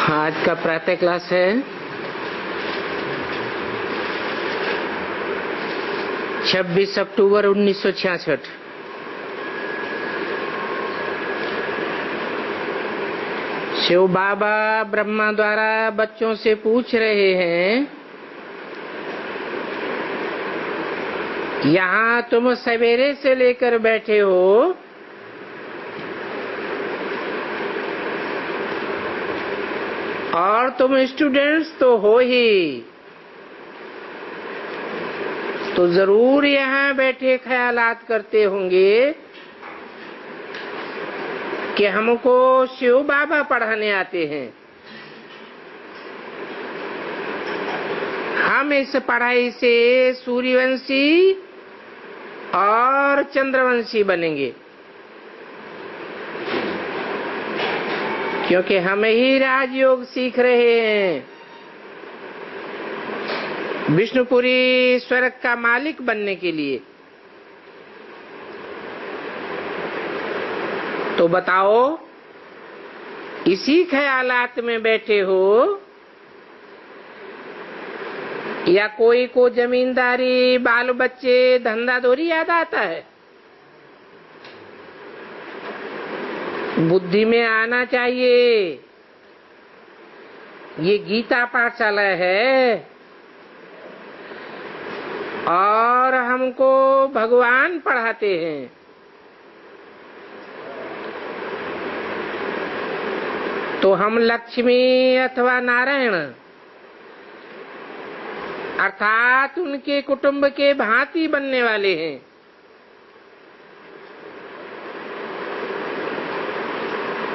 आज का प्रातः क्लास है 26 अक्टूबर 1966। शिव बाबा ब्रह्मा द्वारा बच्चों से पूछ रहे हैं, यहाँ तुम सवेरे से लेकर बैठे हो, और तुम स्टूडेंट्स तो हो ही, तो जरूर यहाँ बैठे ख्यालात करते होंगे कि हमको शिव बाबा पढ़ाने आते हैं। हम इस पढ़ाई से सूर्यवंशी और चंद्रवंशी बनेंगे, क्योंकि हम ही राजयोग सीख रहे हैं, विष्णुपुरी स्वर्ग का मालिक बनने के लिए। तो बताओ, इसी ख्यालात में बैठे हो या कोई को जमींदारी, बाल बच्चे, धंधाधोरी याद आता है? बुद्धि में आना चाहिए। ये गीता पाठशाला है और हमको भगवान पढ़ाते हैं। तो हम लक्ष्मी अथवा नारायण अर्थात उनके कुटुंब के भांति बनने वाले हैं।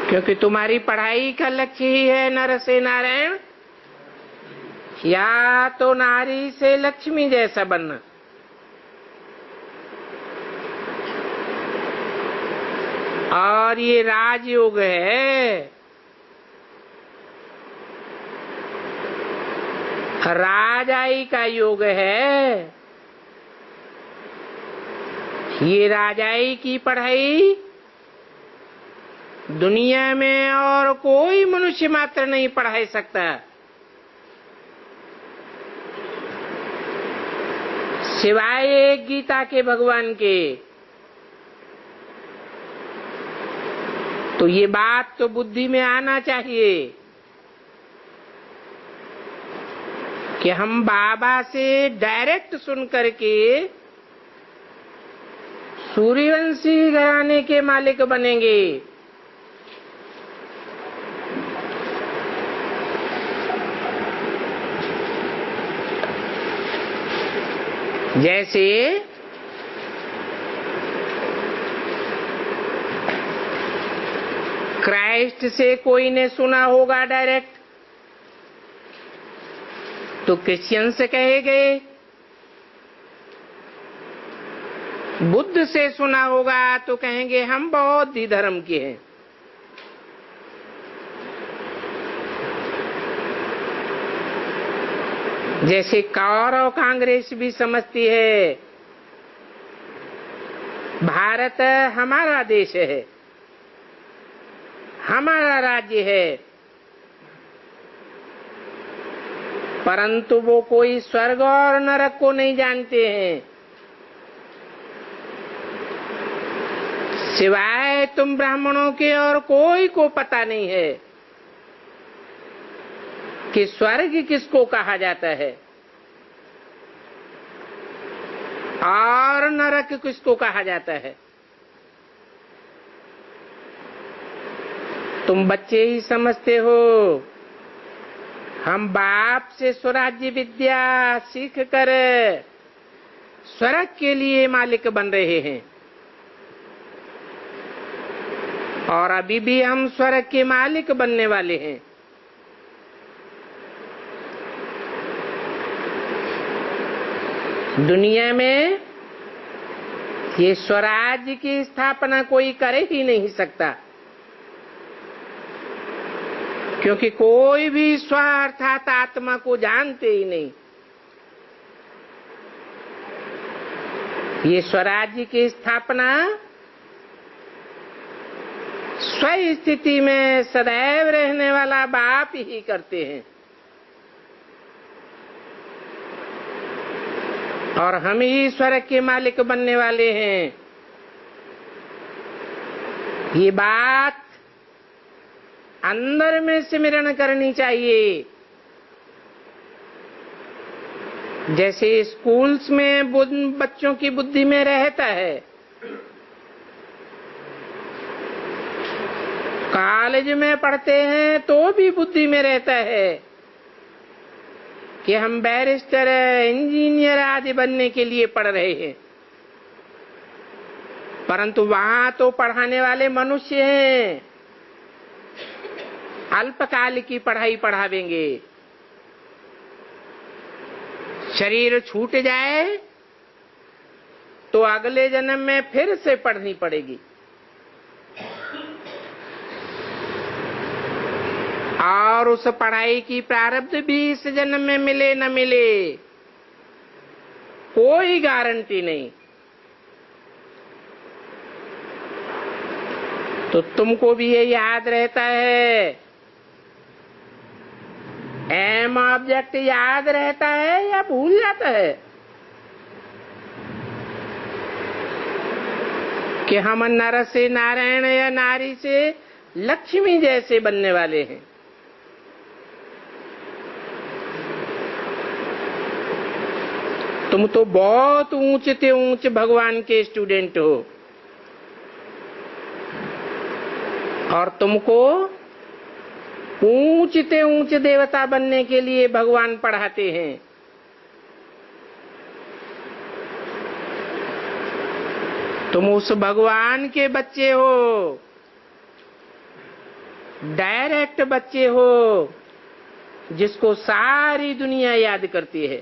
क्योंकि तुम्हारी पढ़ाई का लक्ष्य ही है नर से नारायण या तो नारी से लक्ष्मी जैसा बनना। और ये राजयोग है, राजाई का योग है। ये राजाई की पढ़ाई दुनिया में और कोई मनुष्य मात्र नहीं पढ़ा सकता, सिवाय एक गीता के भगवान के। तो ये बात तो बुद्धि में आना चाहिए कि हम बाबा से डायरेक्ट सुन करके सूर्यवंशी घराने के मालिक बनेंगे। जैसे क्राइस्ट से कोई ने सुना होगा डायरेक्ट, तो क्रिश्चियन से कहेंगे। बुद्ध से सुना होगा तो कहेंगे हम बौद्ध धर्म के हैं। जैसे कौरव कांग्रेस भी समझती है भारत हमारा देश है, हमारा राज्य है, परंतु वो कोई स्वर्ग और नरक को नहीं जानते हैं। सिवाय तुम ब्राह्मणों के और कोई को पता नहीं है कि स्वर्ग किसको कहा जाता है और नरक किसको कहा जाता है। तुम बच्चे ही समझते हो। हम बाप से स्वराज्य विद्या सीख कर स्वर्ग के लिए मालिक बन रहे हैं, और अभी भी हम स्वर्ग के मालिक बनने वाले हैं। दुनिया में ये स्वराज्य की स्थापना कोई कर ही नहीं सकता, क्योंकि कोई भी स्व अर्थात आत्मा को जानते ही नहीं। ये स्वराज्य की स्थापना स्व स्थिति में सदैव रहने वाला बाप ही करते हैं। और हम ही स्वर्ग के मालिक बनने वाले हैं। ये बात अंदर में सिमरण करनी चाहिए। जैसे स्कूल्स में बच्चों की बुद्धि में रहता है, कॉलेज में पढ़ते हैं तो भी बुद्धि में रहता है कि हम बैरिस्टर, इंजीनियर आदि बनने के लिए पढ़ रहे हैं। परंतु वहां तो पढ़ाने वाले मनुष्य हैं, अल्पकाल की पढ़ाई पढ़ावेंगे। शरीर छूट जाए तो अगले जन्म में फिर से पढ़नी पड़ेगी। और उस पढ़ाई की प्रारब्ध भी इस जन्म में मिले न मिले, कोई गारंटी नहीं। तो तुमको भी ये याद रहता है, एम ऑब्जेक्ट याद रहता है या भूल जाता है कि हम नर से नारायण या नारी से लक्ष्मी जैसे बनने वाले हैं। तुम तो बहुत ऊंचे ऊंचे भगवान के स्टूडेंट हो और तुमको ऊंचे ऊंचे देवता बनने के लिए भगवान पढ़ाते हैं। तुम उस भगवान के बच्चे हो, डायरेक्ट बच्चे हो, जिसको सारी दुनिया याद करती है।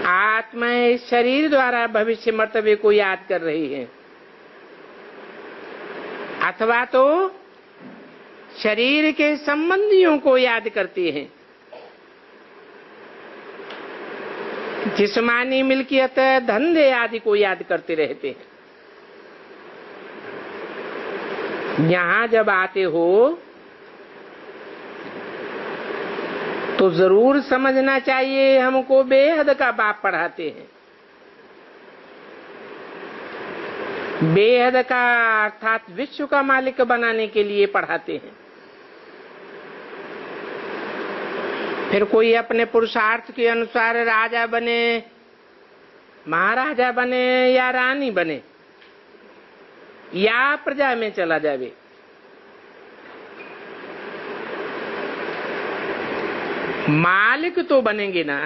आत्मा इस शरीर द्वारा भविष्य मर्तव्य को याद कर रही है, अथवा तो शरीर के संबंधियों को याद करती है। जिस्मानी मिल्कियत, धंधे आदि को याद करते रहते हैं। यहाँ जब आते हो तो जरूर समझना चाहिए हमको बेहद का बाप पढ़ाते हैं। बेहद का अर्थात विश्व का मालिक बनाने के लिए पढ़ाते हैं। फिर कोई अपने पुरुषार्थ के अनुसार राजा बने, महाराजा बने या रानी बने या प्रजा में चला जावे, मालिक तो बनेंगे ना।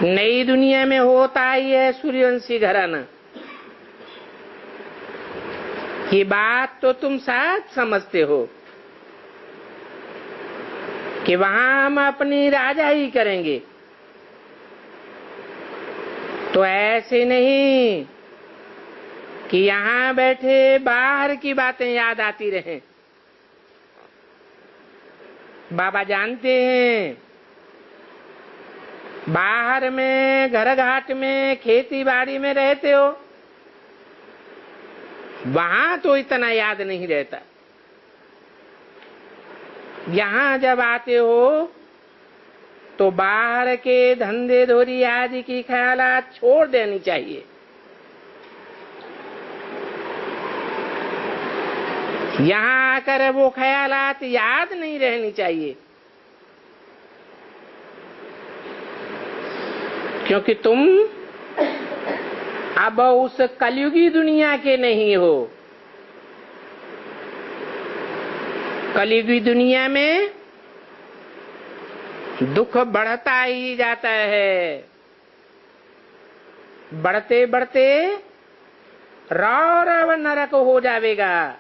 नई दुनिया में होता ही है सूर्यवंशी घराना। ये बात तो तुम शायद समझते हो कि वहां हम अपनी राजा ही करेंगे। तो ऐसे नहीं कि यहाँ बैठे बाहर की बातें याद आती रहें। बाबा जानते हैं बाहर में, घर घाट में, खेती बाड़ी में रहते हो, वहां तो इतना याद नहीं रहता। यहाँ जब आते हो तो बाहर के धंधे धोरी आदि की ख्यालात छोड़ देनी चाहिए। यहाँ आकर वो ख्यालात याद नहीं रहनी चाहिए, क्योंकि तुम अब उस कलयुगी दुनिया के नहीं हो। कलयुगी दुनिया में दुख बढ़ता ही जाता है, बढ़ते बढ़ते रौरव नरक हो जाएगा।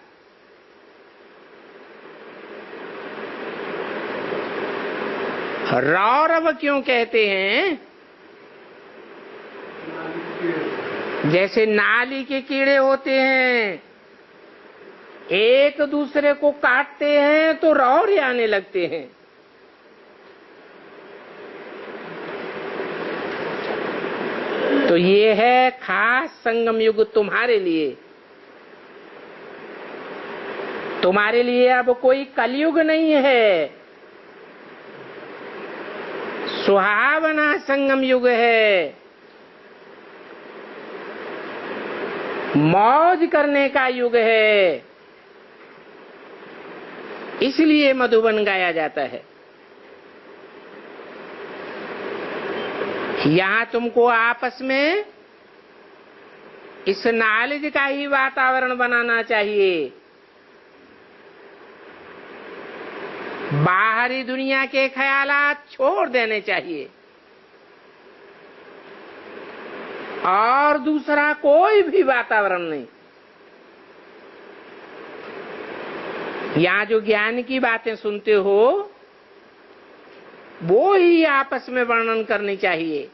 रौरव क्यों कहते हैं? जैसे नाली के कीड़े होते हैं, एक दूसरे को काटते हैं तो रौरे आने लगते हैं। तो ये है खास संगम युग तुम्हारे लिए। तुम्हारे लिए अब कोई कलयुग नहीं है, सुहावना संगम युग है, मौज करने का युग है। इसलिए मधुबन गाया जाता है। यहां तुमको आपस में इस नॉलेज का ही वातावरण बनाना चाहिए। बाहरी दुनिया के ख्यालात छोड़ देने चाहिए और दूसरा कोई भी वातावरण नहीं। यहां जो ज्ञान की बातें सुनते हो वो ही आपस में वर्णन करनी चाहिए।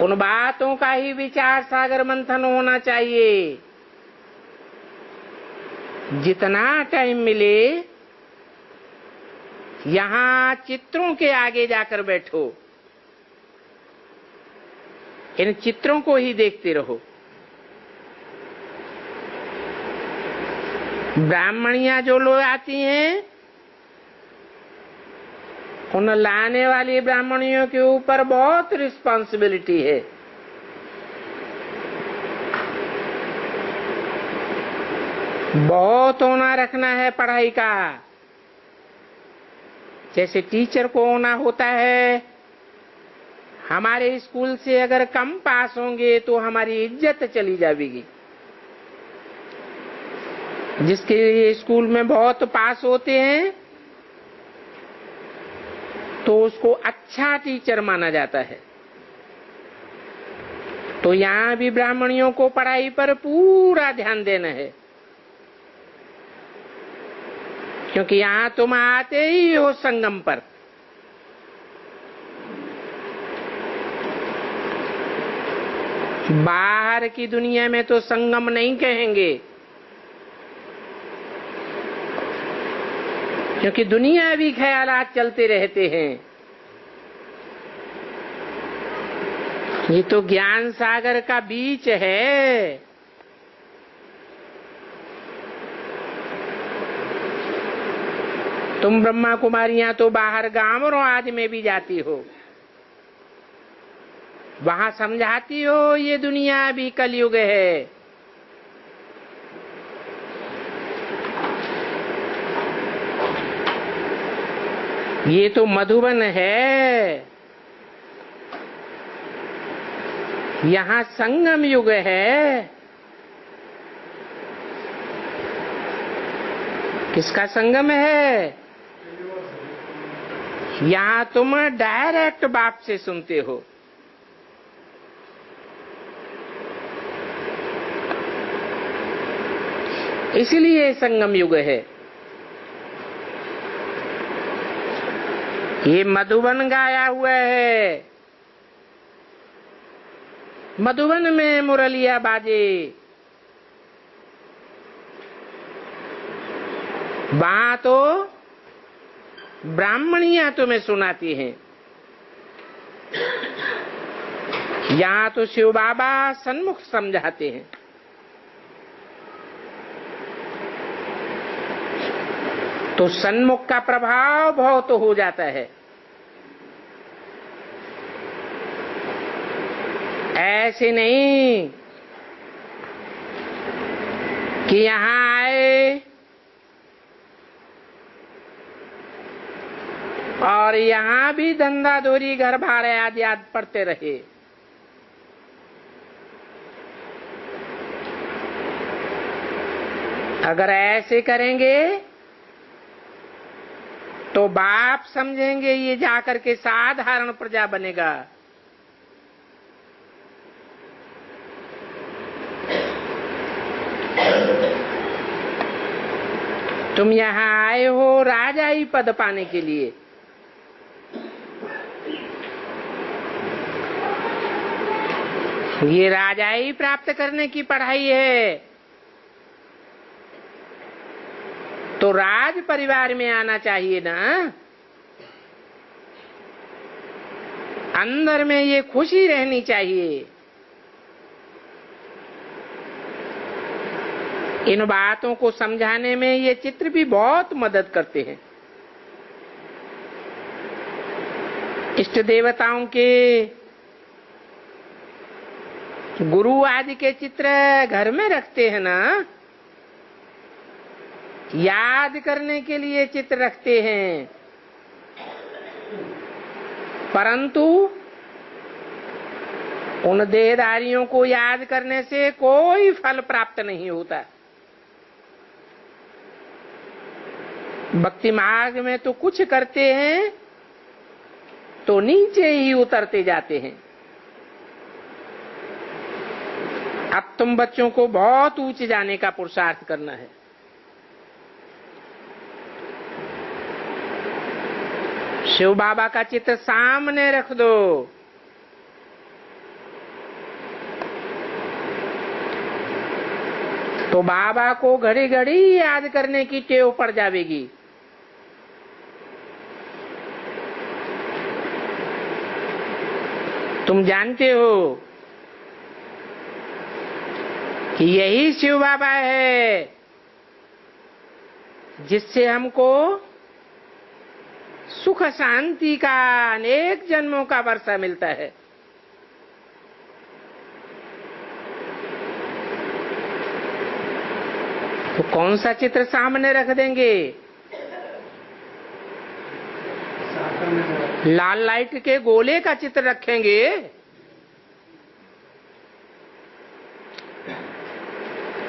उन बातों का ही विचार सागर मंथन होना चाहिए। जितना टाइम मिले यहां चित्रों के आगे जाकर बैठो, इन चित्रों को ही देखते रहो। ब्राह्मणियां जो लोग आती हैं, उन लाने वाली ब्राह्मणियों के ऊपर बहुत रिस्पॉन्सिबिलिटी है। बहुत होना रखना है पढ़ाई का। जैसे टीचर को होना होता है, हमारे स्कूल से अगर कम पास होंगे तो हमारी इज्जत चली जाएगी। जिसके स्कूल में बहुत पास होते हैं तो उसको अच्छा टीचर माना जाता है। तो यहाँ भी ब्राह्मणियों को पढ़ाई पर पूरा ध्यान देना है, क्योंकि यहाँ तुम आते ही हो संगम पर। बाहर की दुनिया में तो संगम नहीं कहेंगे, क्योंकि दुनिया भी ख्यालात चलते रहते हैं। ये तो ज्ञान सागर का बीच है। तुम ब्रह्मा कुमारियां तो बाहर गांव और आज में भी जाती हो, वहां समझाती हो ये दुनिया भी कलयुग है। ये तो मधुबन है, यहाँ संगम युग है। किसका संगम है? यहाँ तुम डायरेक्ट बाप से सुनते हो। इसलिए संगम युग है। ये मधुबन गाया हुआ है। मधुबन में मुरलिया बाजे, वहां तो ब्राह्मणियां तुम्हें सुनाती हैं। यहाँ तो शिव बाबा सन्मुख समझाते हैं। तो सन्मुख का प्रभाव बहुत हो जाता है। ऐसे नहीं कि यहाँ आए और यहाँ भी धंधा धोरी घर भाड़े आदि आदि पड़ते रहे। अगर ऐसे करेंगे तो बाप समझेंगे ये जाकर के साधारण प्रजा बनेगा। तुम यहाँ आए हो राजाई पद पाने के लिए। ये राजाई प्राप्त करने की पढ़ाई है। तो राज परिवार में आना चाहिए ना। अंदर में ये खुशी रहनी चाहिए। इन बातों को समझाने में ये चित्र भी बहुत मदद करते हैं। इष्ट देवताओं के, गुरु आदि के चित्र घर में रखते हैं ना, याद करने के लिए चित्र रखते हैं, परंतु उन देहधारियों को याद करने से कोई फल प्राप्त नहीं होता। भक्ति मार्ग में तो कुछ करते हैं तो नीचे ही उतरते जाते हैं। अब तुम बच्चों को बहुत ऊंचे जाने का पुरुषार्थ करना है। शिव बाबा का चित्र सामने रख दो, तो बाबा को घड़ी घड़ी याद करने की टेव पड़ जाएगी। तुम जानते हो कि यही शिव बाबा है जिससे हमको सुख शांति का अनेक जन्मों का वर्षा मिलता है। तो कौन सा चित्र सामने रख देंगे? लाल लाइट के गोले का चित्र रखेंगे?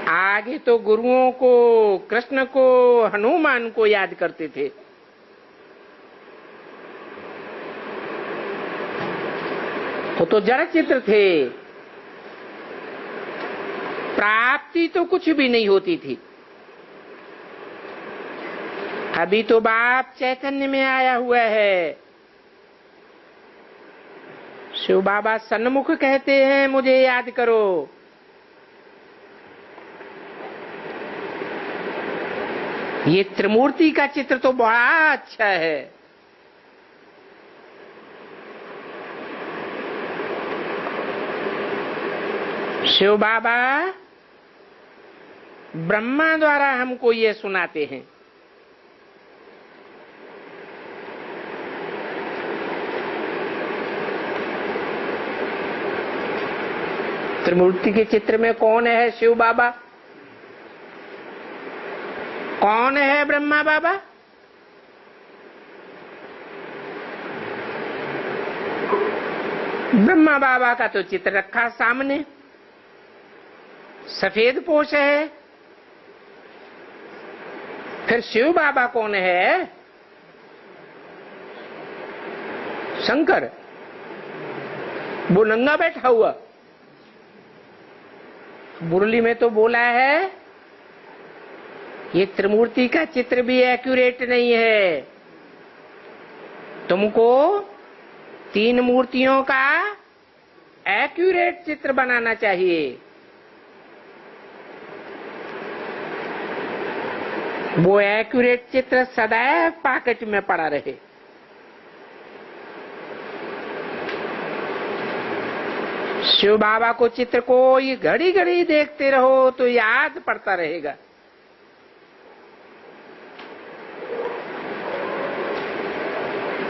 आगे तो गुरुओं को, कृष्ण को, हनुमान को याद करते थे। वो तो जड़ चित्र थे, प्राप्ति तो कुछ भी नहीं होती थी। अभी तो बाप चैतन्य में आया हुआ है। शिव बाबा सन्मुख कहते हैं मुझे याद करो। ये त्रिमूर्ति का चित्र तो बड़ा अच्छा है। शिव बाबा ब्रह्मा द्वारा हमको ये सुनाते हैं। त्रिमूर्ति के चित्र में कौन है शिव बाबा? कौन है ब्रह्मा बाबा? ब्रह्मा बाबा का तो चित्र रखा सामने, सफेद पोश है। फिर शिव बाबा कौन है? शंकर, वो नंगा बैठा हुआ। मुरली में तो बोला है ये त्रिमूर्ति का चित्र भी एक्यूरेट नहीं है, तुमको तीन मूर्तियों का एक्यूरेट चित्र बनाना चाहिए। वो एक्यूरेट चित्र सदैव पॉकेट में पड़ा रहे। शिव बाबा को चित्र को ये घड़ी घड़ी देखते रहो तो याद पड़ता रहेगा।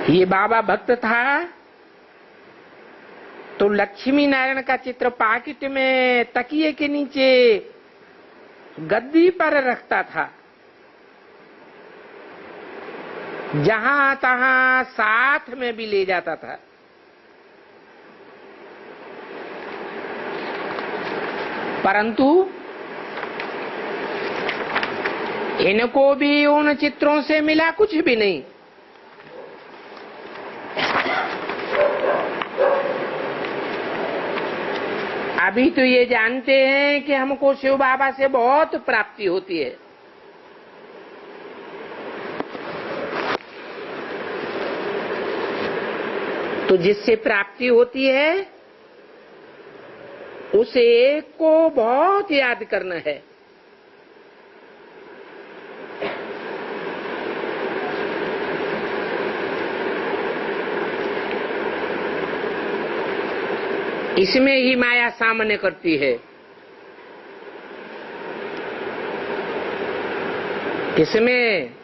ये बाबा भक्त था तो लक्ष्मी नारायण का चित्र पॉकेट में तकिए के नीचे गद्दी पर रखता था। जहां तहां साथ में भी ले जाता था। परंतु इनको भी उन चित्रों से मिला कुछ भी नहीं। अभी तो ये जानते हैं कि हमको शिव बाबा से बहुत प्राप्ति होती है। तो जिससे प्राप्ति होती है उसे एक को बहुत याद करना है। इसमें ही माया सामने करती है। किसमें?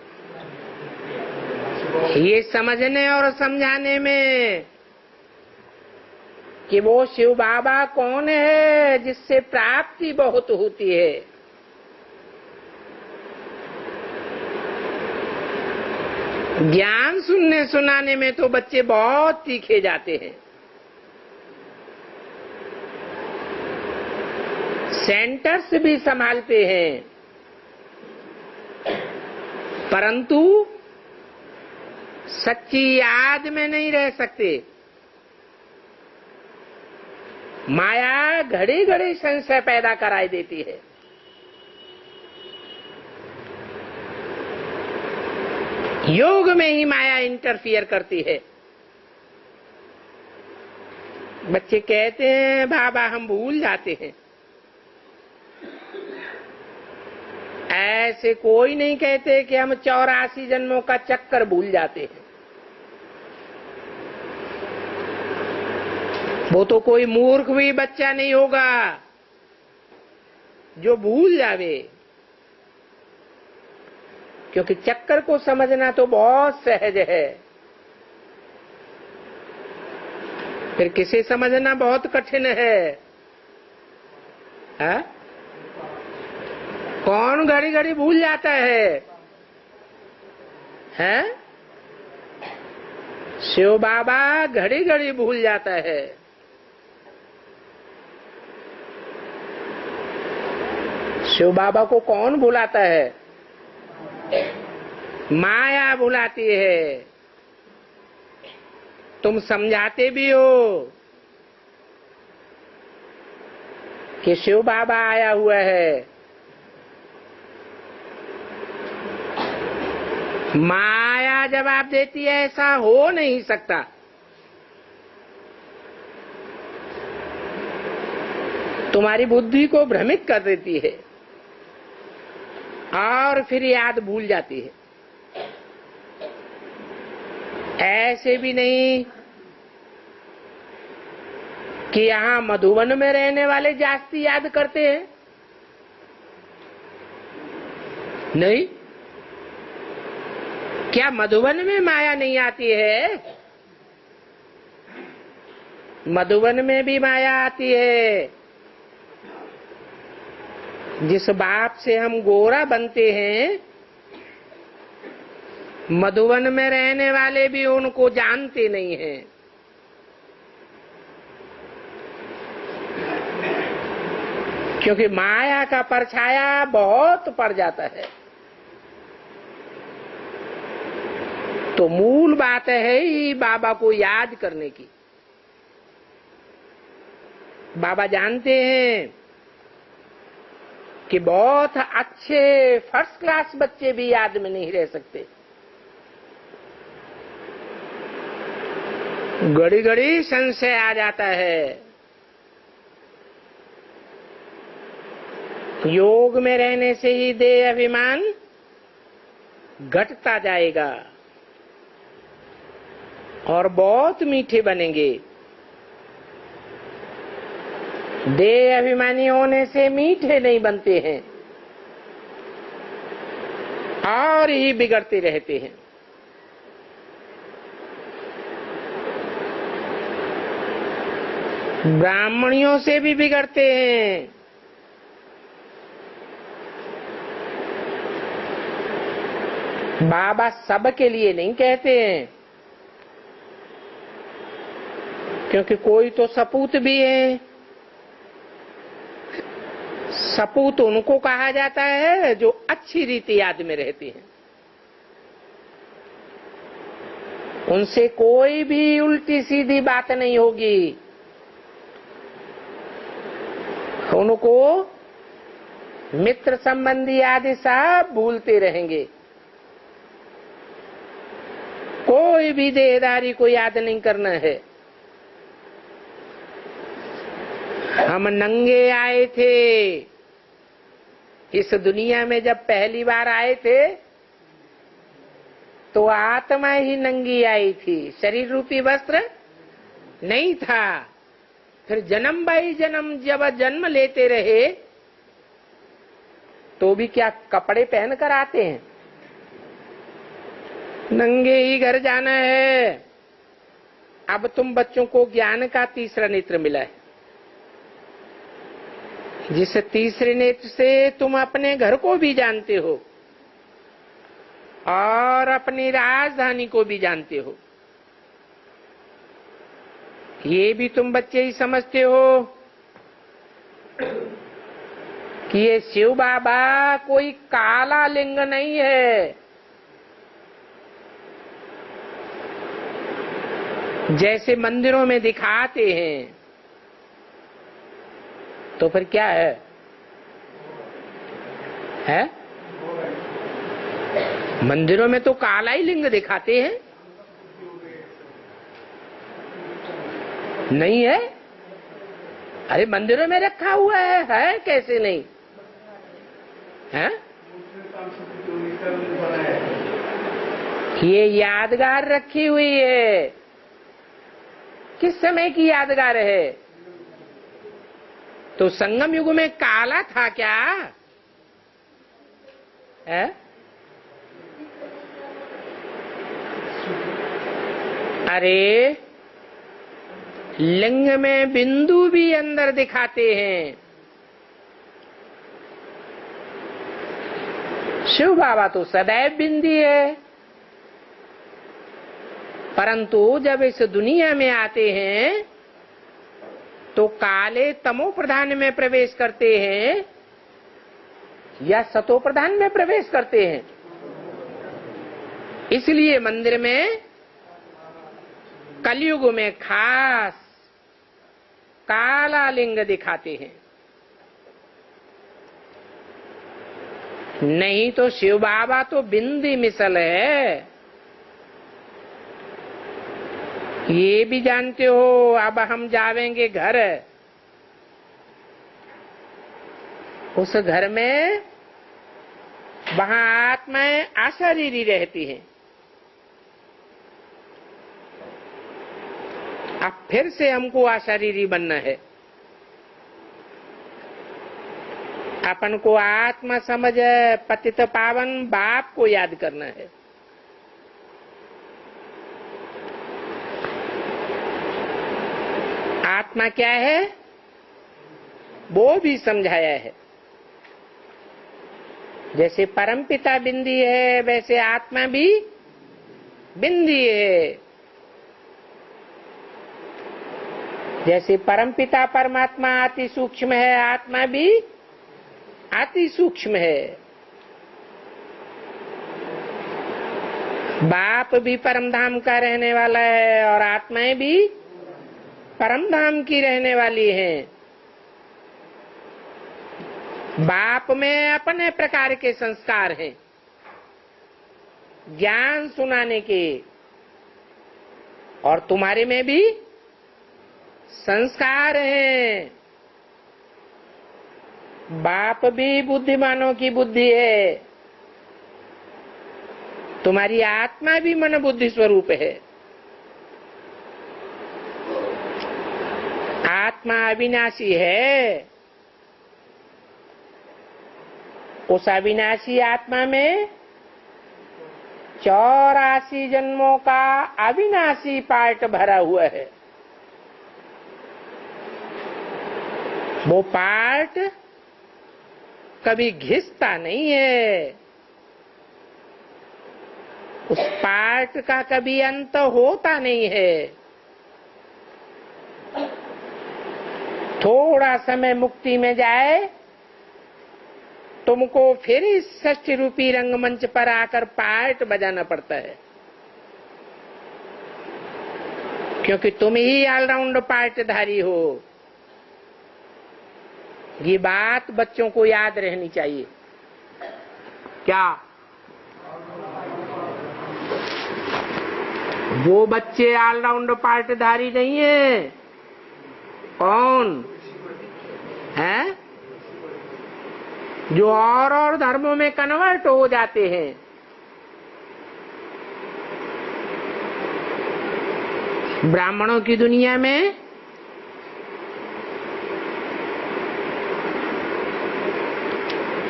ये समझने और समझाने में कि वो शिव बाबा कौन है जिससे प्राप्ति बहुत होती है। ज्ञान सुनने सुनाने में तो बच्चे बहुत तीखे जाते हैं। सेंटर्स भी संभालते हैं, परंतु सच्ची याद में नहीं रह सकते। माया घड़ी घड़ी संशय पैदा कराई देती है। योग में ही माया इंटरफियर करती है। बच्चे कहते हैं बाबा हम भूल जाते हैं। ऐसे कोई नहीं कहते कि हम 84 जन्मों का चक्कर भूल जाते हैं। वो तो कोई मूर्ख भी बच्चा नहीं होगा जो भूल जावे, क्योंकि चक्कर को समझना तो बहुत सहज है, फिर किसे समझना बहुत कठिन है। हा? कौन घड़ी घड़ी भूल जाता है? हैं? शिव बाबा घड़ी घड़ी भूल जाता है। शिव बाबा को कौन भुलाता है? माया भुलाती है। तुम समझाते भी हो कि शिव बाबा आया हुआ है, माया जवाब देती है ऐसा हो नहीं सकता। तुम्हारी बुद्धि को भ्रमित कर देती है और फिर याद भूल जाती है। ऐसे भी नहीं कि यहां मधुबन में रहने वाले जास्ती याद करते हैं, नहीं। क्या मधुबन में माया नहीं आती है? मधुबन में भी माया आती है। जिस बाप से हम गोरा बनते हैं, मधुबन में रहने वाले भी उनको जानते नहीं हैं। क्योंकि माया का परछाया बहुत पड़ जाता है। तो मूल बात है ही बाबा को याद करने की। बाबा जानते हैं कि बहुत अच्छे फर्स्ट क्लास बच्चे भी याद में नहीं रह सकते। घड़ी घड़ी संशय आ जाता है। योग में रहने से ही देह अभिमान घटता जाएगा और बहुत मीठे बनेंगे। देह अभिमानी होने से मीठे नहीं बनते हैं और ही बिगड़ते रहते हैं। ब्राह्मणियों से भी बिगड़ते हैं। बाबा सब के लिए नहीं कहते हैं, क्योंकि कोई तो सपूत भी है। सपूत उनको कहा जाता है जो अच्छी रीति याद में रहती है। उनसे कोई भी उल्टी सीधी बात नहीं होगी। उनको मित्र संबंधी आदि सब भूलते रहेंगे। कोई भी देहदारी को याद नहीं करना है। हम नंगे आए थे इस दुनिया में, जब पहली बार आए थे तो आत्मा ही नंगी आई थी, शरीर रूपी वस्त्र नहीं था। फिर जन्म बाई जन्म जब जन्म लेते रहे तो भी क्या कपड़े पहन कर आते हैं? नंगे ही घर जाना है। अब तुम बच्चों को ज्ञान का तीसरा नेत्र मिला है, जिस तीसरे नेत्र से तुम अपने घर को भी जानते हो और अपनी राजधानी को भी जानते हो। ये भी तुम बच्चे ही समझते हो कि ये शिव बाबा कोई काला लिंग नहीं है, जैसे मंदिरों में दिखाते हैं। तो फिर क्या है? मंदिरों में तो काला ही लिंग दिखाते हैं, नहीं है? अरे मंदिरों में रखा हुआ है कैसे नहीं है? ये यादगार रखी हुई है। किस समय की यादगार है? तो संगम युग में काला था क्या है? अरे लिंग में बिंदु भी अंदर दिखाते हैं। शिव बाबा तो सदैव बिंदी है, परंतु जब इस दुनिया में आते हैं तो काले तमो प्रधान में प्रवेश करते हैं या सतो प्रधान में प्रवेश करते हैं। इसलिए मंदिर में कलयुग में खास काला लिंग दिखाते हैं। नहीं तो शिव बाबा तो बिंदी मिसल है। ये भी जानते हो, अब हम जावेंगे घर, उस घर में वहां आत्माएं अशरीरी रहती हैं। अब फिर से हमको अशरीरी बनना है। अपन को आत्मा समझ पतित पावन बाप को याद करना है। आत्मा क्या है वो भी समझाया है। जैसे परमपिता बिंदी है वैसे आत्मा भी बिंदी है। जैसे परमपिता परमात्मा अति सूक्ष्म है, आत्मा भी अति सूक्ष्म है। बाप भी परमधाम का रहने वाला है और आत्माएं भी परमधाम की रहने वाली हैं। बाप में अपने प्रकार के संस्कार हैं, ज्ञान सुनाने के, और तुम्हारे में भी संस्कार हैं। बाप भी बुद्धिमानों की बुद्धि है, तुम्हारी आत्मा भी मन बुद्धि स्वरूप है। आत्मा अविनाशी है। उस अविनाशी आत्मा में 84 जन्मों का अविनाशी पार्ट भरा हुआ है। वो पार्ट कभी घिसता नहीं है, उस पार्ट का कभी अंत होता नहीं है। थोड़ा समय मुक्ति में जाए तुमको फिर इस षष्ठी रूपी रंगमंच पर आकर पार्ट बजाना पड़ता है, क्योंकि तुम ही ऑलराउंड पार्टधारी हो। ये बात बच्चों को याद रहनी चाहिए। क्या वो बच्चे ऑलराउंड पार्टधारी नहीं है? कौन है? जो और धर्मों में कन्वर्ट हो जाते हैं। ब्राह्मणों की दुनिया में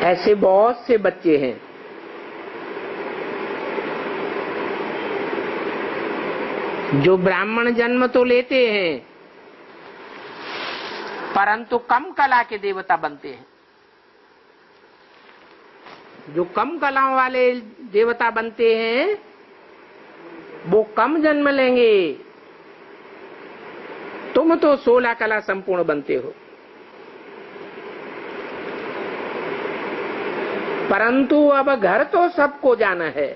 ऐसे बहुत से बच्चे हैं जो ब्राह्मण जन्म तो लेते हैं परंतु कम कला के देवता बनते हैं। जो कम कलाओं वाले देवता बनते हैं वो कम जन्म लेंगे, तुम तो 16 कला संपूर्ण बनते हो। परंतु अब घर तो सबको जाना है।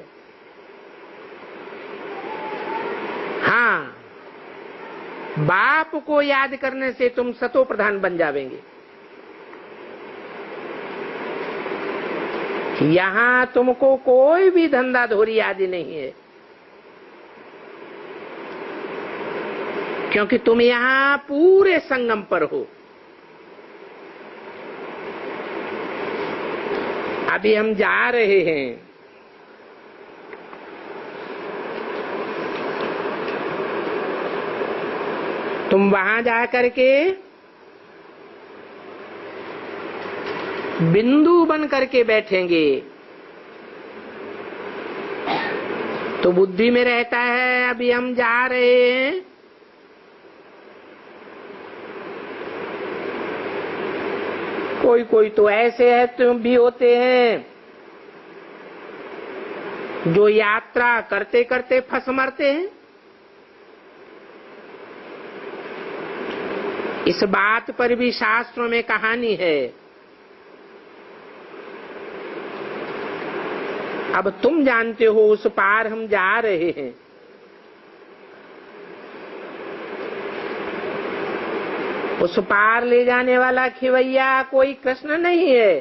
हाँ, बाप को याद करने से तुम सतो प्रधान बन जावेंगे। यहां तुमको कोई भी धंधा धोरी आदि नहीं है, क्योंकि तुम यहां पूरे संगम पर हो। अभी हम जा रहे हैं, तुम वहां जा करके बिंदु बन करके बैठेंगे तो बुद्धि में रहता है अभी हम जा रहे हैं। कोई कोई तो ऐसे है तुम भी होते हैं जो यात्रा करते करते फंस मरते हैं। इस बात पर भी शास्त्रों में कहानी है। अब तुम जानते हो उस पार हम जा रहे हैं। उस पार ले जाने वाला खिवैया कोई कृष्ण नहीं है।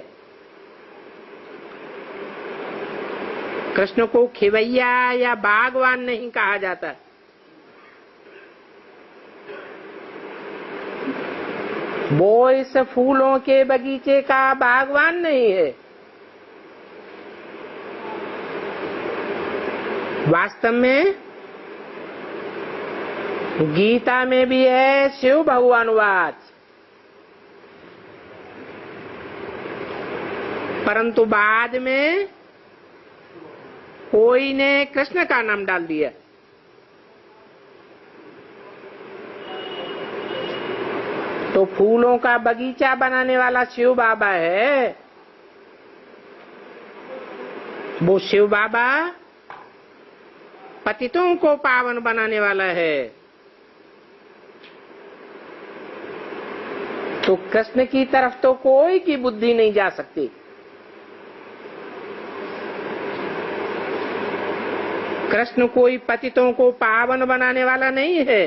कृष्ण को खिवैया या बागवान नहीं कहा जाता। वो इस फूलों के बगीचे का बागवान नहीं है। वास्तव में गीता में भी है शिव भगवानुवाच, परंतु बाद में कोई ने कृष्ण का नाम डाल दिया। तो फूलों का बगीचा बनाने वाला शिव बाबा है। वो शिव बाबा पतितों को पावन बनाने वाला है। तो कृष्ण की तरफ तो कोई की बुद्धि नहीं जा सकती। कृष्ण कोई पतितों को पावन बनाने वाला नहीं है।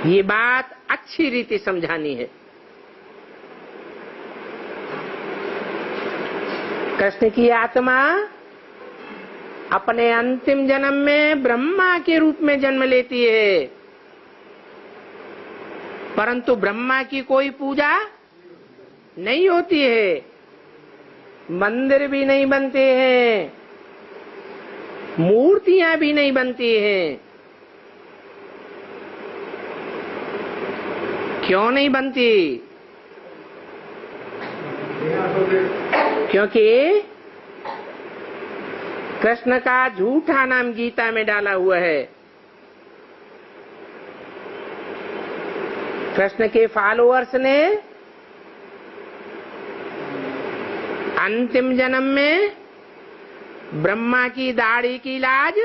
ये बात अच्छी रीति समझानी है। कृष्ण की आत्मा अपने अंतिम जन्म में ब्रह्मा के रूप में जन्म लेती है, परंतु ब्रह्मा की कोई पूजा नहीं होती है, मंदिर भी नहीं बनते हैं, मूर्तियां भी नहीं बनती हैं। क्यों नहीं बनती? क्योंकि कृष्ण का झूठा नाम गीता में डाला हुआ है। कृष्ण के फॉलोअर्स ने अंतिम जन्म में ब्रह्मा की दाढ़ी की लाज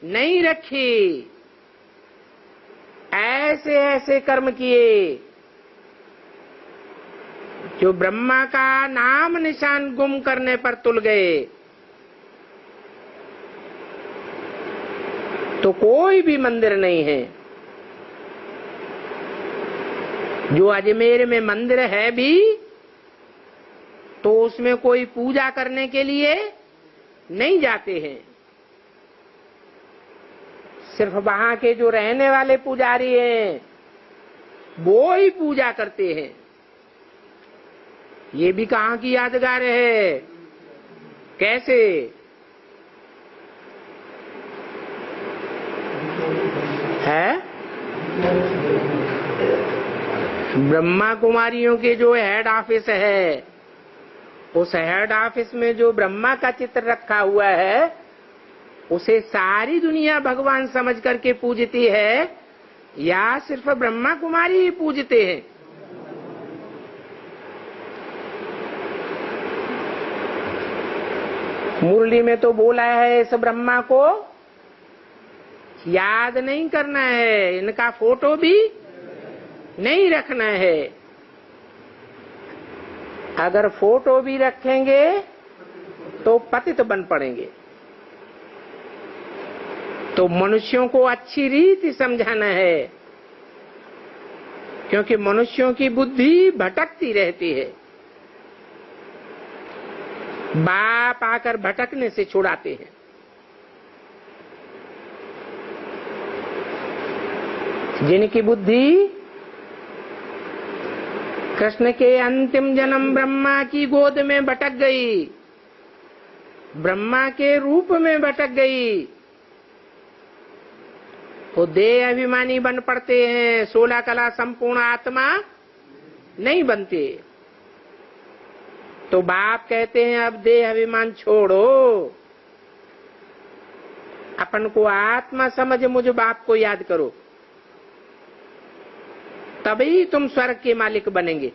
नहीं रखी, ऐसे ऐसे कर्म किए जो ब्रह्मा का नाम निशान गुम करने पर तुल गए। तो कोई भी मंदिर नहीं है। जो अजमेर में मंदिर है भी तो उसमें कोई पूजा करने के लिए नहीं जाते हैं। सिर्फ वहां के जो रहने वाले पुजारी हैं वो ही पूजा करते हैं। ये भी कहाँ की यादगार है? कैसे? है ब्रह्मा कुमारियों के जो हेड ऑफिस है, उस हेड ऑफिस में जो ब्रह्मा का चित्र रखा हुआ है, उसे सारी दुनिया भगवान समझ करके पूजती है या सिर्फ ब्रह्मा कुमारी ही पूजते हैं? मुरली में तो बोला है इस ब्रह्मा को याद नहीं करना है, इनका फोटो भी नहीं रखना है। अगर फोटो भी रखेंगे तो पतित बन पड़ेंगे। तो मनुष्यों को अच्छी रीति समझाना है, क्योंकि मनुष्यों की बुद्धि भटकती रहती है। बाप आकर भटकने से छुड़ाते हैं। जिनकी बुद्धि कृष्ण के अंतिम जन्म ब्रह्मा की गोद में भटक गई, ब्रह्मा के रूप में भटक गई, वो देह अभिमानी बन पड़ते हैं, 16 कला संपूर्ण आत्मा नहीं बनते। तो बाप कहते हैं अब देह अभिमान छोड़ो, अपन को आत्मा समझ मुझ बाप को याद करो, तभी तुम स्वर्ग के मालिक बनेंगे।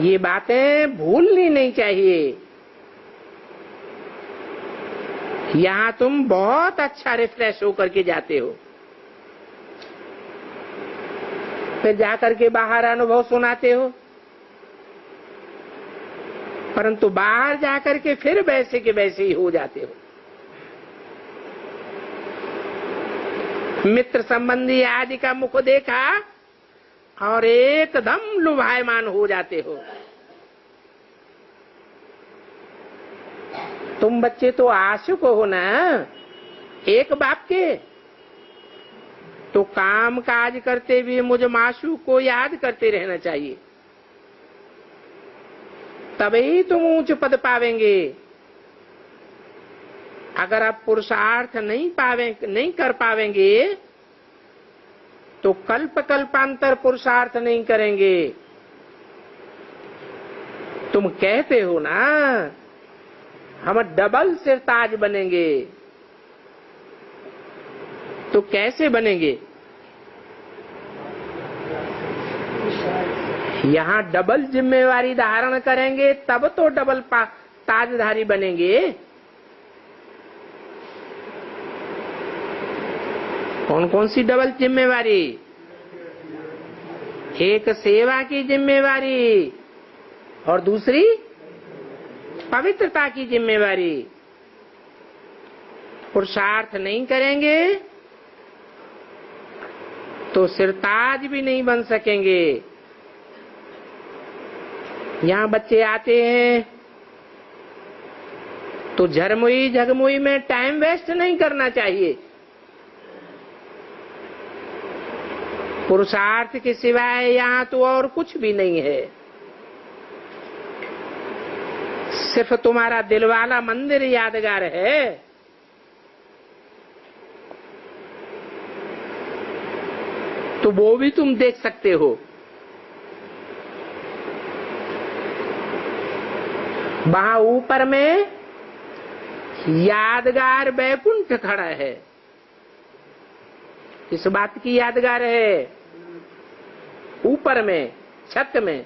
ये बातें भूलनी नहीं चाहिए। यहाँ तुम बहुत अच्छा रिफ्रेश होकर के जाते हो, फिर जाकर के बाहर अनुभव सुनाते हो, परंतु बाहर जाकर के फिर वैसे के वैसे ही हो जाते हो। मित्र संबंधी आदि का मुख देखा और एकदम लुभायमान हो जाते हो। तुम बच्चे तो आशुक हो ना एक बाप के, तो काम काज करते हुए मुझ माशूक को याद करते रहना चाहिए, तभी तुम ऊंच पद पावेंगे। अगर आप पुरुषार्थ नहीं कर पावेंगे तो कल्प कल्पांतर पुरुषार्थ नहीं करेंगे। तुम कहते हो ना हम डबल सिरताज बनेंगे, तो कैसे बनेंगे? यहाँ डबल जिम्मेवारी धारण करेंगे तब तो डबल ताजधारी बनेंगे। कौन कौन सी डबल जिम्मेवारी? एक सेवा की जिम्मेवारी और दूसरी पवित्रता की जिम्मेवारी। पुरुषार्थ नहीं करेंगे तो सिरताज भी नहीं बन सकेंगे। यहाँ बच्चे आते हैं तो झरमुई झगमुई में टाइम वेस्ट नहीं करना चाहिए। पुरुषार्थ के सिवाय यहाँ तो और कुछ भी नहीं है। सिर्फ तुम्हारा दिलवाला मंदिर यादगार है। तो वो भी तुम देख सकते हो। वहां ऊपर में यादगार बैकुंठ खड़ा है। इस बात की यादगार है, ऊपर में छत में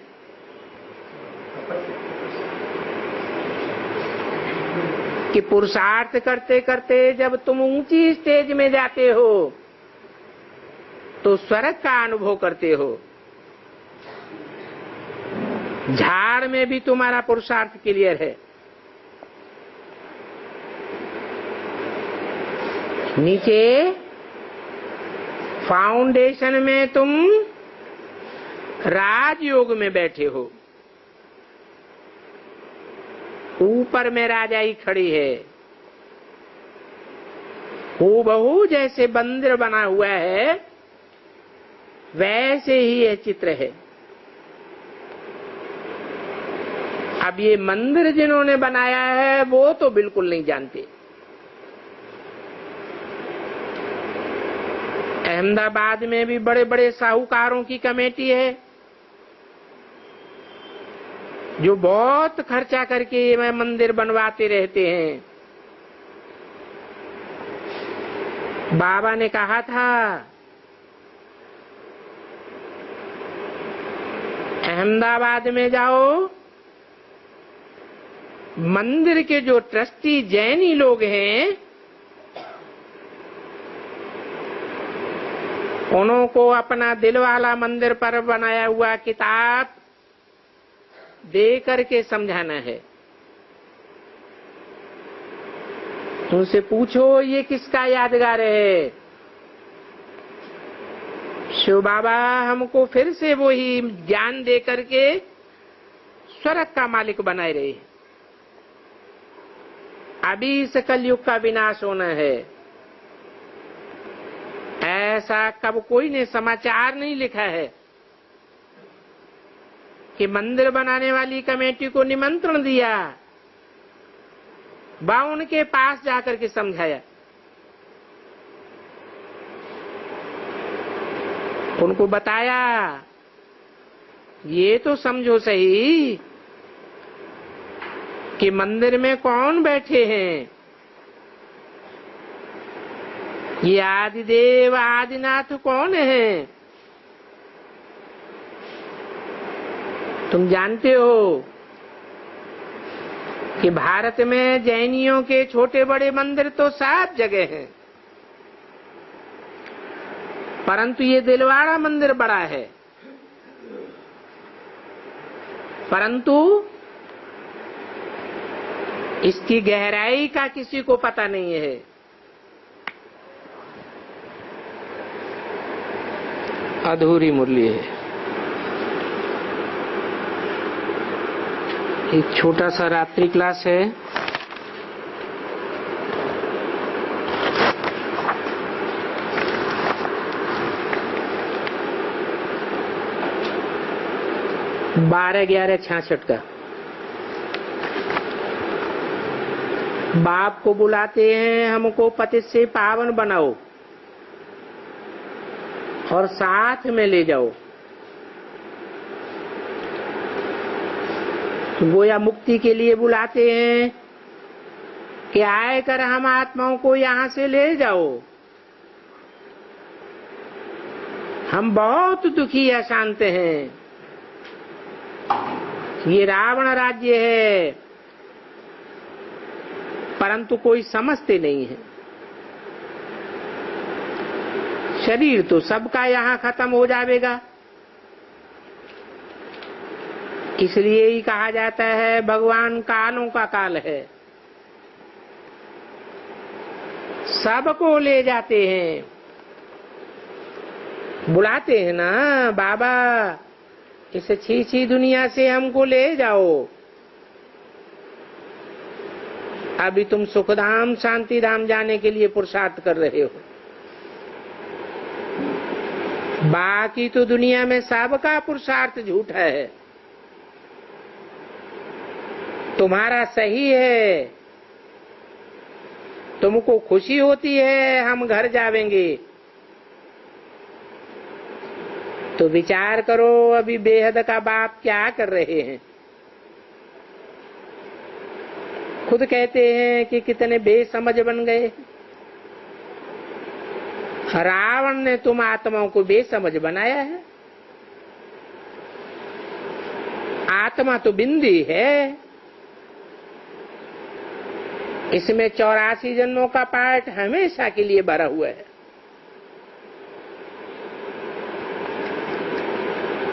कि पुरुषार्थ करते करते जब तुम ऊंची स्टेज में जाते हो तो स्वर्ग का अनुभव करते हो। झाड़ में भी तुम्हारा पुरुषार्थ क्लियर है। नीचे फाउंडेशन में तुम राजयोग में बैठे हो, ऊपर में राजाई खड़ी है। हूबहू जैसे मंदिर बना हुआ है वैसे ही यह चित्र है। अब ये मंदिर जिन्होंने बनाया है वो तो बिल्कुल नहीं जानते। अहमदाबाद में भी बड़े बड़े साहूकारों की कमेटी है जो बहुत खर्चा करके ये मंदिर बनवाते रहते हैं। बाबा ने कहा था अहमदाबाद में जाओ, मंदिर के जो ट्रस्टी जैनी लोग हैं उनको अपना दिल वाला मंदिर पर बनाया हुआ किताब दे करके समझाना है। उनसे पूछो ये किसका यादगार है। शिव बाबा हमको फिर से वही ज्ञान दे करके स्वर्ग का मालिक बनाए रहे। अभी इस कलयुग का विनाश होना है। ऐसा कब कोई ने समाचार नहीं लिखा है कि मंदिर बनाने वाली कमेटी को निमंत्रण दिया, बा उनके पास जाकर के समझाया, उनको बताया ये तो समझो सही कि मंदिर में कौन बैठे हैं। ये आदिदेव आदिनाथ कौन है तुम जानते हो कि भारत में जैनियों के छोटे बड़े मंदिर तो 7 जगह हैं, परंतु ये दिलवाड़ा मंदिर बड़ा है। परंतु इसकी गहराई का किसी को पता नहीं है। अधूरी मुरली है। एक छोटा सा रात्रि क्लास है। बारह 11/66 का। बाप को बुलाते हैं, हमको पतित से पावन बनाओ और साथ में ले जाओ। गोया मुक्ति के लिए बुलाते हैं कि आए कर हम आत्माओं को यहाँ से ले जाओ। हम बहुत दुखी अशांत हैं। ये रावण राज्य है, परंतु कोई समझते नहीं है। शरीर तो सबका यहाँ खत्म हो जाएगा। इसलिए ही कहा जाता है भगवान कालों का काल है, सबको ले जाते हैं। बुलाते हैं ना बाबा, इस छी दुनिया से हमको ले जाओ। अभी तुम सुखधाम शांति धाम जाने के लिए पुरुषार्थ कर रहे हो। बाकी तो दुनिया में सबका पुरुषार्थ झूठा है। तुम्हारा सही है, तुमको खुशी होती है हम घर जावेंगे, तो विचार करो अभी बेहद का बाप क्या कर रहे हैं। खुद कहते हैं कि कितने बेसमझ बन गए। रावण ने तुम आत्माओं को बेसमझ बनाया है। आत्मा तो बिंदी है, इसमें 84 जन्मों का पाठ हमेशा के लिए भरा हुआ है।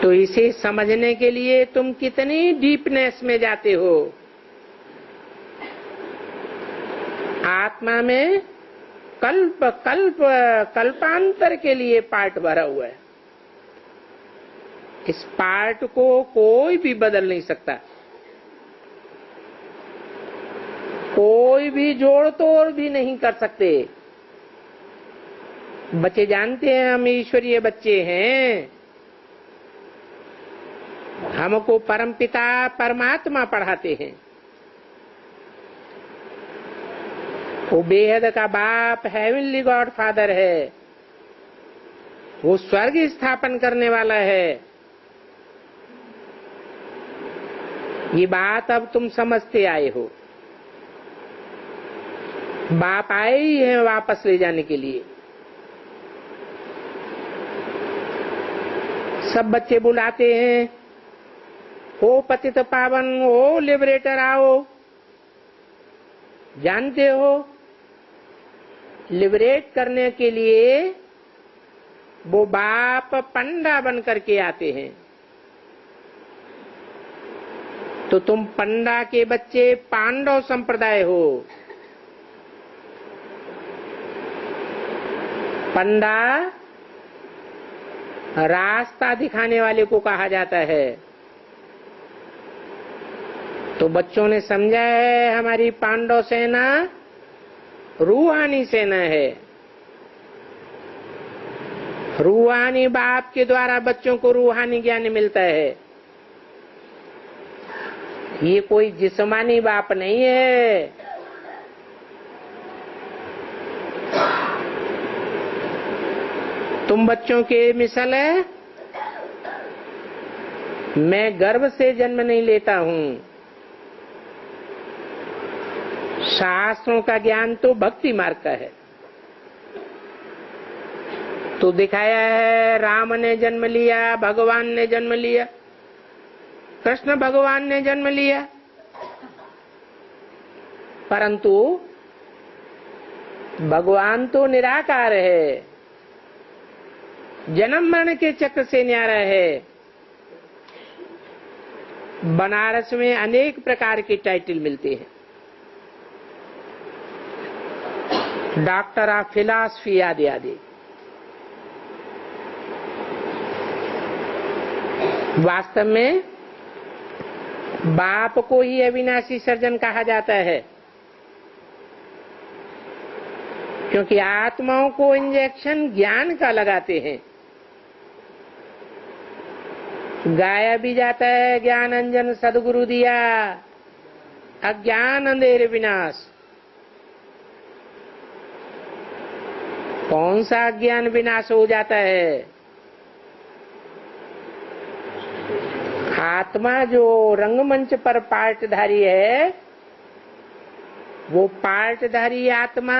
तो इसे समझने के लिए तुम कितनी डीपनेस में जाते हो। आत्मा में कल्प कल्प कल्पांतर के लिए पार्ट भरा हुआ है। इस पार्ट को कोई भी बदल नहीं सकता, कोई भी जोड़ तोड़ भी नहीं कर सकते। बच्चे जानते हैं हम ईश्वरीय बच्चे हैं, हमको परमपिता परमात्मा पढ़ाते हैं। वो बेहद का बाप हेवनली गॉड फादर है। वो स्वर्ग स्थापन करने वाला है। ये बात अब तुम समझते आए हो। बाप आए ही है वापस ले जाने के लिए। सब बच्चे बुलाते हैं, हो पतित पावन, हो लिबरेटर आओ। जानते हो, लिबरेट करने के लिए वो बाप पंडा बन करके आते हैं। तो तुम पंडा के बच्चे पांडव संप्रदाय हो। पंडा रास्ता दिखाने वाले को कहा जाता है। तो बच्चों ने समझा है हमारी पांडव सेना रूहानी सेना है। रूहानी बाप के द्वारा बच्चों को रूहानी ज्ञान मिलता है। ये कोई जिस्मानी बाप नहीं है। तुम बच्चों के मिसल है। मैं गर्भ से जन्म नहीं लेता हूं। शास्त्रों का ज्ञान तो भक्ति मार्ग का है। तो दिखाया है राम ने जन्म लिया, भगवान ने जन्म लिया, कृष्ण भगवान ने जन्म लिया, परंतु भगवान तो निराकार है, जन्म मरण के चक्र से न्यारा है। बनारस में अनेक प्रकार के टाइटल मिलते हैं। डॉक्टर ऑफ फिलॉसफी आदि आदि। वास्तव में बाप को ही अविनाशी सर्जन कहा जाता है, क्योंकि आत्माओं को इंजेक्शन ज्ञान का लगाते हैं। गाया भी जाता है ज्ञान अंजन सदगुरु दिया, अज्ञान अंधेर विनाश। कौन सा अज्ञान विनाश हो जाता है? आत्मा जो रंगमंच पर पार्टधारी है, वो पार्टधारी आत्मा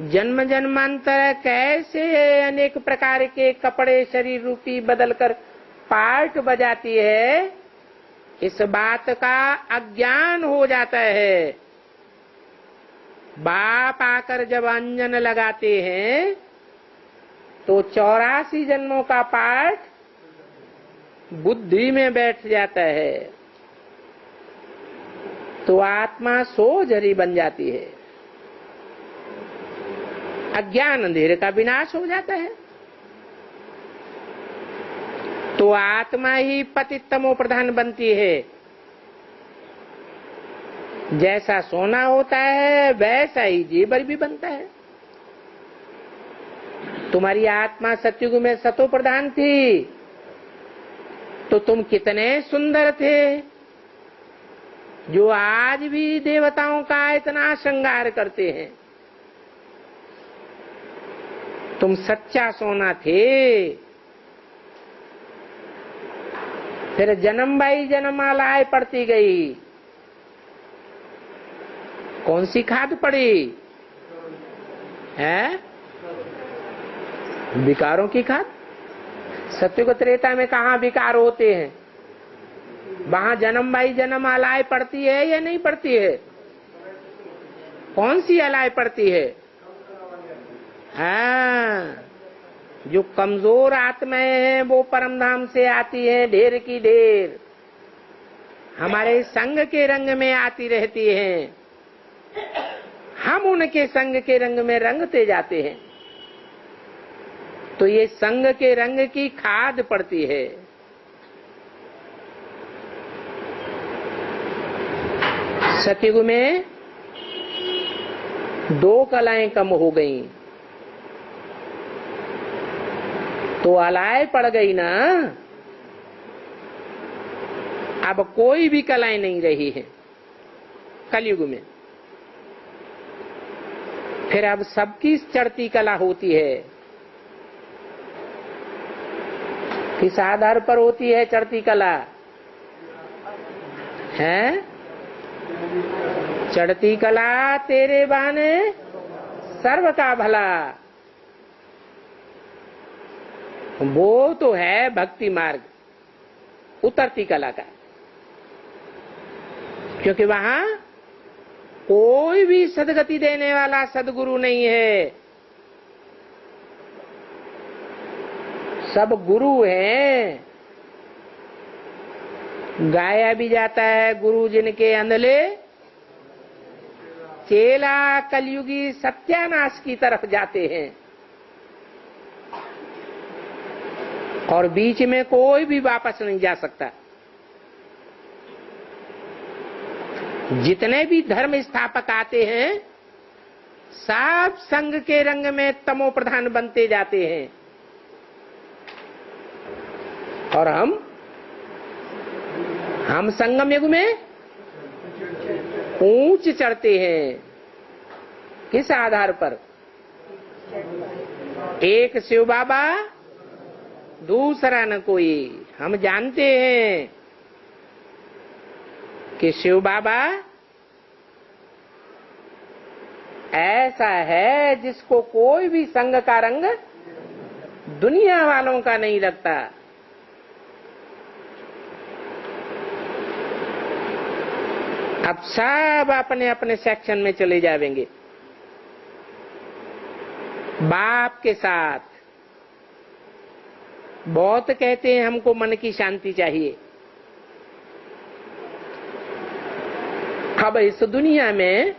जन्म जन्मांतर कैसे अनेक प्रकार के कपड़े शरीर रूपी बदलकर पार्ट बजाती है, इस बात का अज्ञान हो जाता है। बाप आकर जब अंजन लगाते हैं तो 84 जन्मों का पाठ बुद्धि में बैठ जाता है, तो आत्मा सोझरी बन जाती है। अज्ञान अंधेरे का विनाश हो जाता है। तो आत्मा ही पतित तमो प्रधान बनती है। जैसा सोना होता है वैसा ही जेवर भी बनता है। तुम्हारी आत्मा सत्युग में सतो प्रधान थी तो तुम कितने सुंदर थे, जो आज भी देवताओं का इतना श्रृंगार करते हैं। तुम सच्चा सोना थे। फिर जन्म बाई जन्मालाएं पड़ती गई। कौन सी खाद पड़ी है? विकारों की खाद। सत्युग त्रेता में कहाँ विकार होते हैं? वहां जन्म बाई जन्मालाएं पड़ती है या नहीं पड़ती है? कौन सी अलाय पड़ती है? हाँ, जो कमजोर आत्माएं हैं वो परम धाम से आती हैं, ढेर की ढेर हमारे संग के रंग में आती रहती हैं। हम उनके संग के रंग में रंगते जाते हैं। तो ये संग के रंग की खाद पड़ती है। सतयुग में 2 कलाएं कम हो गई तो अलाय पड़ गई ना। अब कोई भी कलाएं नहीं रही है कलयुग में। फिर अब सबकी चढ़ती कला होती है। किस आधार पर होती है चढ़ती कला? है चढ़ती कला तेरे बहाने सर्व का भला, वो तो है भक्ति मार्ग, उतरती कला का। क्योंकि वहां कोई भी सदगति देने वाला सदगुरु नहीं है, सब गुरु हैं। गाया भी जाता है, गुरु जिनके अंधले चेला कलयुगी सत्यानाश की तरफ जाते हैं, और बीच में कोई भी वापस नहीं जा सकता। जितने भी धर्म स्थापक आते हैं सब संग के रंग में तमो प्रधान बनते जाते हैं, और हम संगम युग में ऊंच चढ़ते हैं। किस आधार पर? एक शिव बाबा दूसरा न कोई। हम जानते हैं कि शिव बाबा ऐसा है जिसको कोई भी संग का रंग दुनिया वालों का नहीं लगता। अब सब अपने अपने सेक्शन में चले जाएंगे, बाप के साथ। बहुत कहते हैं हमको मन की शांति चाहिए। अब इस दुनिया में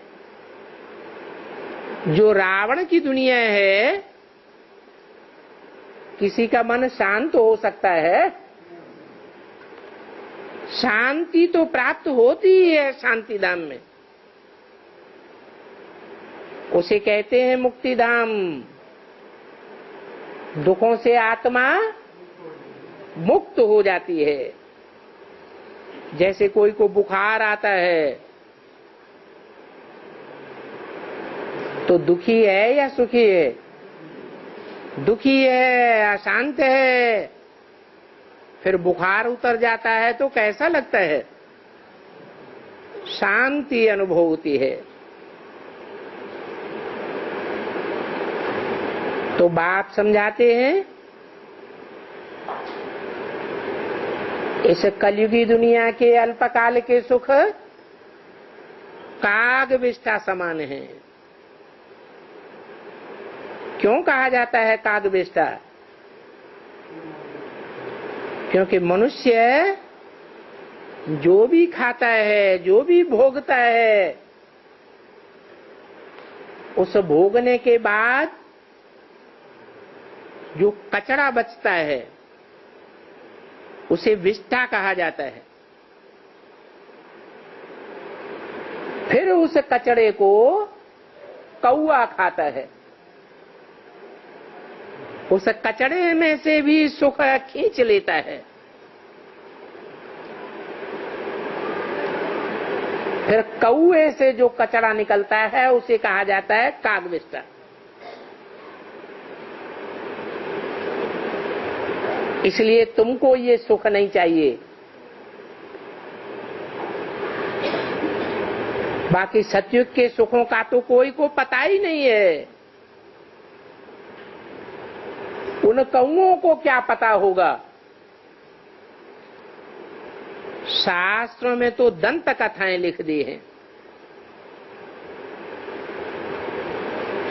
जो रावण की दुनिया है, किसी का मन शांत हो सकता है? शांति तो प्राप्त होती ही है शांति धाम में, उसे कहते हैं मुक्ति धाम। दुखों से आत्मा मुक्त हो जाती है। जैसे कोई को बुखार आता है तो दुखी है या सुखी है? दुखी है, अशांत है। फिर बुखार उतर जाता है तो कैसा लगता है? शांति अनुभव होती है। तो बाप समझाते हैं इस कलयुगी दुनिया के अल्पकाल के सुख काग विष्ठा समान है। क्यों कहा जाता है काग विष्ठा? क्योंकि मनुष्य जो भी खाता है, जो भी भोगता है, उस भोगने के बाद जो कचरा बचता है उसे विष्ठा कहा जाता है। फिर उस कचड़े को कौआ खाता है। उस कचड़े में से भी सुख खींच लेता है। फिर कौए से जो कचरा निकलता है उसे कहा जाता है कागविष्ठा। इसलिए तुमको ये सुख नहीं चाहिए। बाकी सतयुग के सुखों का तो कोई को पता ही नहीं है। उन कौओं को क्या पता होगा? शास्त्रों में तो दंत कथाएं लिख दी हैं।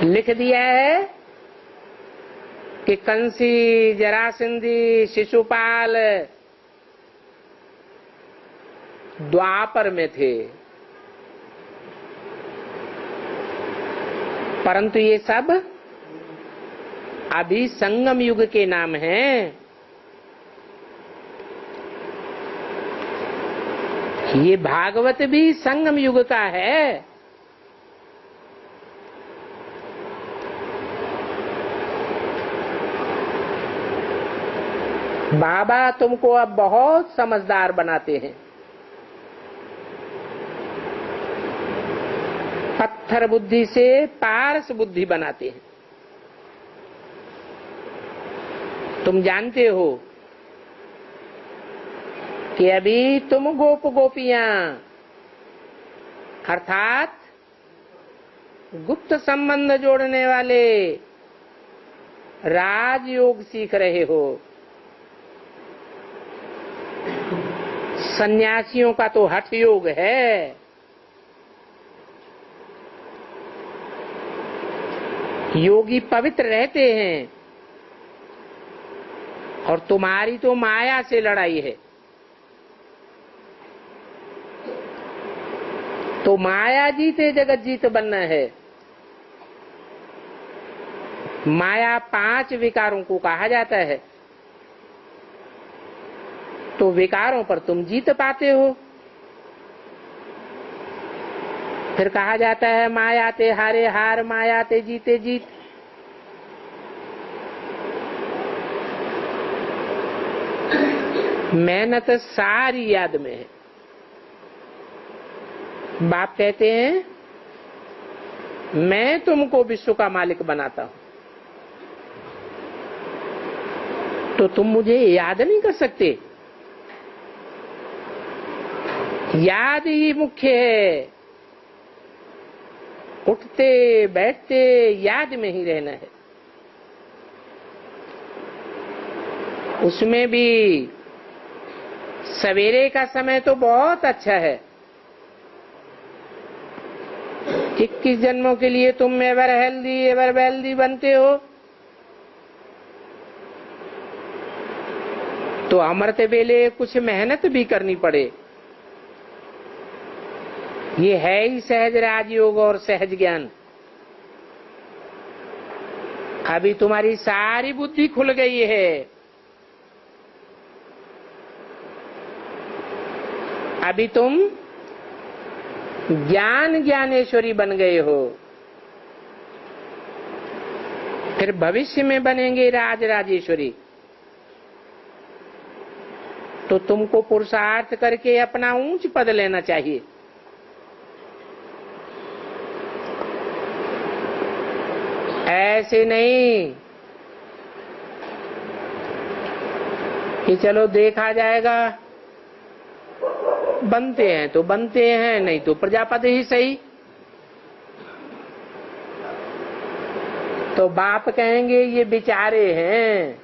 लिख दिया है कि कंसी, जरासंधी, शिशुपाल द्वापर में थे, परंतु ये सब अभी संगम युग के नाम हैं। ये भागवत भी संगम युग का है। बाबा तुमको अब बहुत समझदार बनाते हैं। पत्थर बुद्धि से पारस बुद्धि बनाते हैं। तुम जानते हो कि अभी तुम गोप गोपियां अर्थात गुप्त संबंध जोड़ने वाले राजयोग सीख रहे हो। सन्यासियों का तो हठ योग है। योगी पवित्र रहते हैं और तुम्हारी तो माया से लड़ाई है। तो माया जीते जगत जीत बनना है। माया 5 विकारों को कहा जाता है। तो विकारों पर तुम जीत पाते हो। फिर कहा जाता है माया ते हारे हार, माया ते जीते जीत। मेहनत सारी याद में है। बाप कहते हैं मैं तुमको विश्व का मालिक बनाता हूं, तो तुम मुझे याद नहीं कर सकते। याद ही मुख्य है। उठते बैठते याद में ही रहना है। उसमें भी सवेरे का समय तो बहुत अच्छा है। 21 जन्मों के लिए तुम एवर हेल्दी एवर वेल्दी बनते हो, तो अमृत वेले कुछ मेहनत भी करनी पड़े। ये है ही सहज राजयोग और सहज ज्ञान। अभी तुम्हारी सारी बुद्धि खुल गई है। अभी तुम ज्ञान ज्ञानेश्वरी बन गए हो। फिर भविष्य में बनेंगे राज राजेश्वरी। तो तुमको पुरुषार्थ करके अपना ऊंच पद लेना चाहिए। ऐसे नहीं कि चलो देखा जाएगा, बनते हैं तो बनते हैं, नहीं तो प्रजापति ही सही। तो बाप कहेंगे ये विचारे हैं।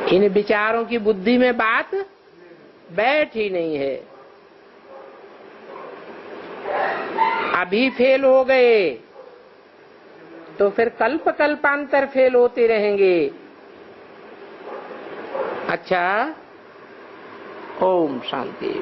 इन विचारों की बुद्धि में बात बैठ ही नहीं है। अभी फेल हो गए तो फिर कल्प कल्पांतर फेल होते रहेंगे। अच्छा, ओम शांति।